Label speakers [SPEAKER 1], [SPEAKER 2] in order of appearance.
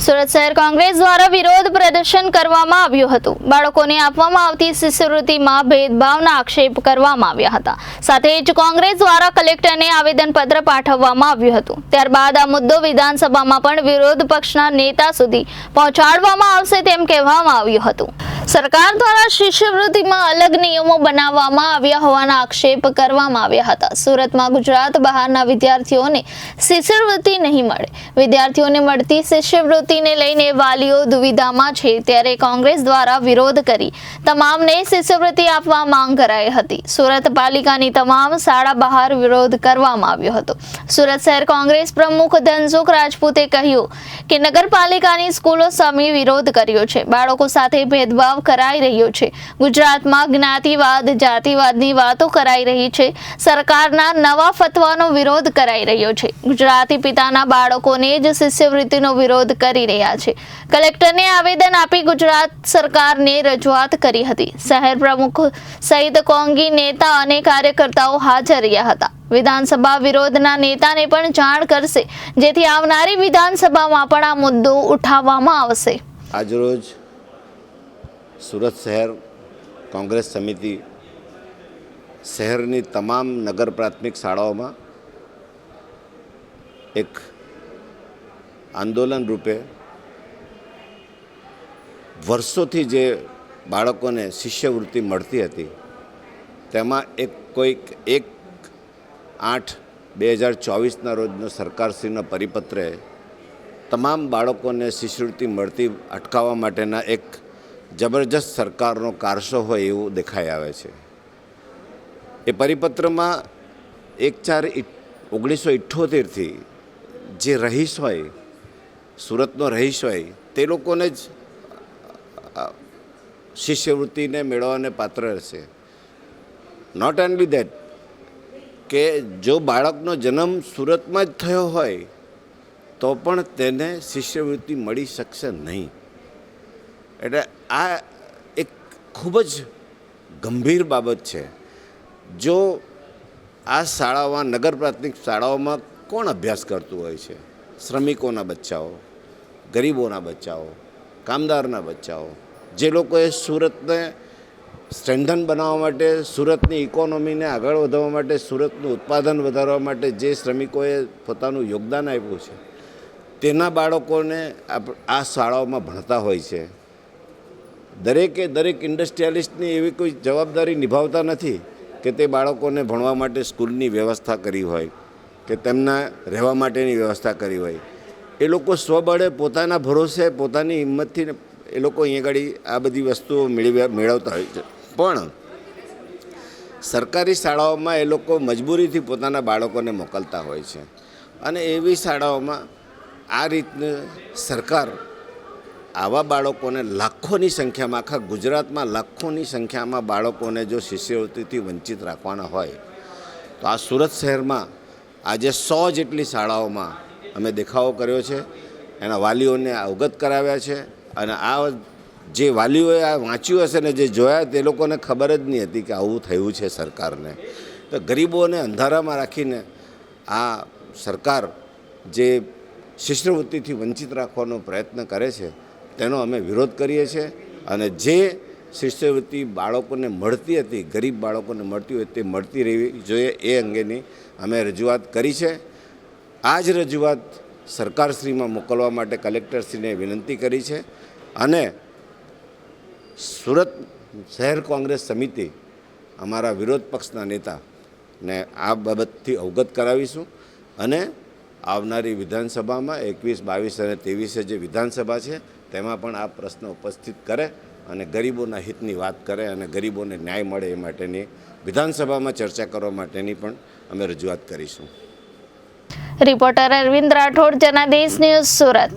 [SPEAKER 1] સુરત શહેર કોંગ્રેસ દ્વારા વિરોધ પ્રદર્શન કરવામાં આવ્યું હતું। બાળકોને આપવામાં આવતી શિષ્યવૃત્તિમાં ભેદભાવના આક્ષેપ કરવામાં આવ્યા હતા। સાથે જ કોંગ્રેસ દ્વારા કલેક્ટરને આવેદનપત્ર પાઠવવામાં આવ્યું હતું। ત્યારબાદ આ મુદ્દો વિધાનસભામાં પણ વિરોધ પક્ષના નેતા સુધી પહોંચાડવામાં આવશે તેમ કહેવામાં આવ્યું હતું। સરકાર દ્વારા શિષ્યવૃત્તિમાં અલગ નિયમો બનાવવામાં આવ્યા હોવાના આક્ષેપ કરવામાં આવ્યા હતા। સુરતમાં ગુજરાત બહારના વિદ્યાર્થીઓને શિષ્યવૃત્તિ નહીં મળે। વિદ્યાર્થીઓને મળતી શિષ્યવૃત્તિને લઈને વાલીઓ દુવિધામાં છે, ત્યારે કોંગ્રેસ દ્વારા વિરોધ કરી તમામને શિષ્યવૃત્તિ આપવા માંગ કરાઈ હતી। સુરત પાલિકાની તમામ શાળા બહાર વિરોધ કરવામાં આવ્યો હતો। સુરત શહેર કોંગ્રેસ પ્રમુખ ધનસુખ રાજપૂતે કહ્યું કે નગરપાલિકાની સ્કૂલો સામે વિરોધ કર્યો છે। બાળકો સાથે ભેદભાવ કરાઈ રહ્યો છે। ગુજરાતમાં જ્ઞાતિવાદ જાતિવાદની વાતો કરાઈ રહી છે। સરકારના નવા ફતવાનો વિરોધ કરાઈ રહ્યો છે। ગુજરાતી પિતાના બાળકોને જ શિષ્યવૃત્તિનો વિરોધ કરી રહ્યા છે। કલેક્ટરને આવેદન આપી ગુજરાત સરકારને રજૂઆત કરી હતી। શહેર પ્રમુખ સહિત કોંગી નેતા અને કાર્યકર્તાઓ હાજર રહ્યા હતા। વિધાનસભા વિરોધના નેતાને પણ જાણ કરશે, જેથી આવનારી વિધાનસભામાં પણ આ મુદ્દો ઉઠાવવામાં આવશે।
[SPEAKER 2] આજરોજ સુરત શહેર કોંગ્રેસ સમિતિ શહેરની તમામ નગર પ્રાથમિક શાળાઓમાં એક આંદોલન રૂપે વર્ષોથી જે બાળકોને શિષ્યવૃત્તિ મળતી હતી તેમાં કોઈક 1/8/2024 રોજનો સરકારશ્રીનો પરિપત્રે તમામ બાળકોને શિષ્યવૃત્તિ મળતી અટકાવવા માટેના એક જબરજસ્ત સરકારનો કારસો હોય એવું દેખાઈ આવે છે। એ પરિપત્રમાં 1/4/1978થી જે રહીશ હોય, સુરતનો રહીશ હોય, તે લોકોને જ શિષ્યવૃત્તિને મેળવવાને પાત્ર રહેશે। નોટ ઓનલી દેટ કે જો બાળકનો જન્મ સુરતમાં જ થયો હોય તો પણ તેને શિષ્યવૃત્તિ મળી શકશે નહીં। એટલે આ એક ખૂબ જ ગંભીર બાબત છે। જો આ શાળાઓમાં નગર પ્રાથમિક શાળાઓમાં કોણ અભ્યાસ કરતું હોય છે? શ્રમિકોના બચ્ચાઓ, ગરીબોના બચ્ચાઓ, કામદારના બચ્ચાઓ, જે લોકોએ સુરતને સ્ટ્રેન્થન બનાવવા માટે, સુરતની ઇકોનોમીને આગળ વધારવા માટે, સુરતનું ઉત્પાદન વધારવા માટે જે શ્રમિકોએ પોતાનું યોગદાન આપ્યું છે તેના બાળકોને આ શાળાઓમાં ભણતા હોય છે। દરેક ઇન્ડસ્ટ્રીયાલિસ્ટની એવી કોઈ જવાબદારી નિભાવતા નથી કે તે બાળકોને ભણવા માટે સ્કૂલની વ્યવસ્થા કરી હોય કે તેમના રહેવા માટેની વ્યવસ્થા કરી હોય। એ લોકો સ્વબળે પોતાના ભરોસે પોતાની હિંમતથી એ લોકો અહીંયા આગળ આ બધી વસ્તુઓ મેળવતા હોય છે, પણ સરકારી શાળાઓમાં એ લોકો મજબૂરીથી પોતાના બાળકોને મોકલતા હોય છે। અને એવી શાળાઓમાં આ રીતની સરકાર આવા બાળકોને લાખોની સંખ્યામાં, આખા ગુજરાતમાં લાખોની સંખ્યામાં બાળકોને જો શિષ્યવૃત્તિથી વંચિત રાખવાના હોય તો આ સુરત શહેરમાં આજે 100 જેટલી શાળાઓમાં અમે દેખાવો કર્યો છે, એના વાલીઓને અવગત કરાવ્યા છે। અને આ જે વાલીઓએ આ વાંચ્યું હશે ને જે જોયા તે લોકોને ખબર જ નહીં હતી કે આવું થયું છે સરકારને। તો ગરીબોને અંધારામાં રાખીને આ સરકાર જે શિષ્યવૃત્તિથી વંચિત રાખવાનો પ્રયત્ન કરે છે તેનો અમે વિરોધ કરીએ છીએ। અને જે શિષ્યવૃત્તિ બાળકોને મળતી હતી, ગરીબ બાળકોને મળતી હોય તે મળતી રહેવી જોઈએ, એ અંગેની અમે રજૂઆત કરી છે। આ જ રજૂઆત સરકારશ્રીમાં મોકલવા માટે કલેક્ટરશ્રીને વિનંતી કરી છે અને સુરત શહેર કોંગ્રેસ સમિતિ અમારા વિરોધ પક્ષના નેતાને આ બાબતથી અવગત કરાવીશું અને આવનારી વિધાનસભામાં 21, 22 અને 23 જે વિધાનસભા છે તેમાં પણ આ પ્રશ્ન ઉપસ્થિત કરે અને ગરીબોના હિતની વાત કરે અને ગરીબોને ન્યાય મળે એ માટેની વિધાનસભામાં ચર્ચા કરવા માટેની પણ અમે રજૂઆત કરીશું।
[SPEAKER 1] Reporter Arvind Rathod, Janadesh news, Surat.